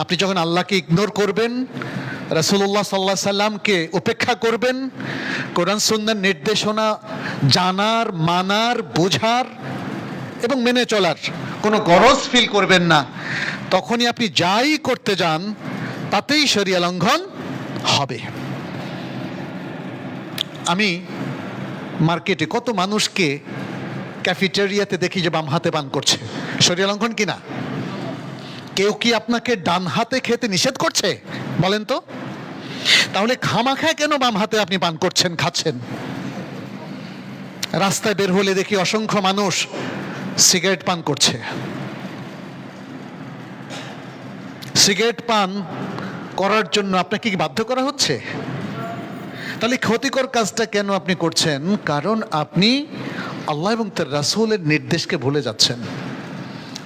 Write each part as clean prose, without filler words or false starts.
আপনি যখন আল্লাহকে ইগনোর করবেন, রাসূলুল্লাহ সাল্লাল্লাহু আলাইহি সাল্লামকে উপেক্ষা করবেন, কোরআন সুন্নাহর নির্দেশনা জানার, মানার, বোঝার এবং মেনে চলার কোনো গরজ ফিল করবেন না, তখনই আপনি যাই করতে যান তাতেই শরিয়া লঙ্ঘন হবে। আমি মার্কেটে কত মানুষকে ক্যাফেটেরিয়াতে দেখি যে বাম হাতে পান করছে, শরিয়া লঙ্ঘন কিনা? কেউ কি আপনাকে ডান হাতে খেতে নিষেধ করছে? বলেন তো। তাহলে খামাখায় কেন বাম হাতে আপনি পান করছেন, খাচ্ছেন? রাস্তায় বের হলে দেখি অসংখ্য মানুষ সিগারেট পান করছে। সিগারেট পান করার জন্য আপনাকে কি বাধ্য করা হচ্ছে? তাহলে ক্ষতিকর কাজটা কেন আপনি করছেন? কারণ আপনি আল্লাহ এবং তার রাসূলের নির্দেশকে ভুলে যাচ্ছেন,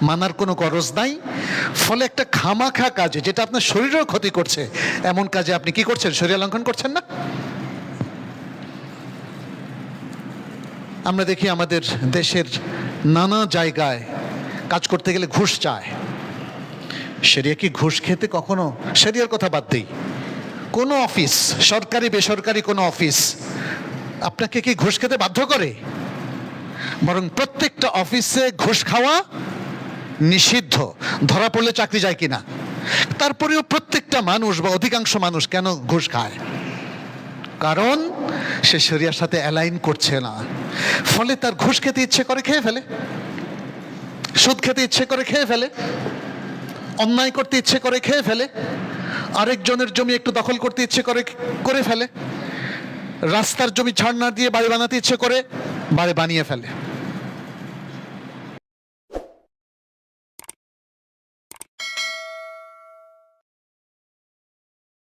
মানার কোনো গরজ নাই। ফলে একটা খামাখা কাজে, যেটা আপনার শরীরেও ক্ষতি করছে, এমন কাজে আপনি কি করছেন? শরিয়া লঙ্ঘন করছেন না? আমরা দেখি আমাদের দেশের নানা জায়গায় কাজ করতে গেলে ঘুষ চায়। শরিয়া কি ঘুষ খেতে কখনো, শরিয়ার কথা বাদ দেই, কোনো অফিস, সরকারি বেসরকারি কোনো অফিস আপনাকে কি ঘুষ খেতে বাধ্য করে? বরং প্রত্যেকটা অফিসে ঘুষ খাওয়া নিষিদ্ধ, ধরা পড়লে চাকরি যায় কিনা। তারপরেও প্রত্যেকটা মানুষ বা অধিকাংশ মানুষ কেন ঘুষ খায়? কারণ সে শরিয়ার সাথে অ্যালাইন করছে না। ফলে তার ঘুষ খেতে ইচ্ছে করে, খেয়ে ফেলে। সুদ খেতে ইচ্ছে করে, খেয়ে ফেলে। অন্যায় করতে ইচ্ছে করে, খেয়ে ফেলে। আরেকজনের জমি একটু দখল করতে ইচ্ছে করে, করে ফেলে। রাস্তার জমি ছাড় না দিয়ে বাড়ি বানাতে ইচ্ছে করে, বাড়ি বানিয়ে ফেলে।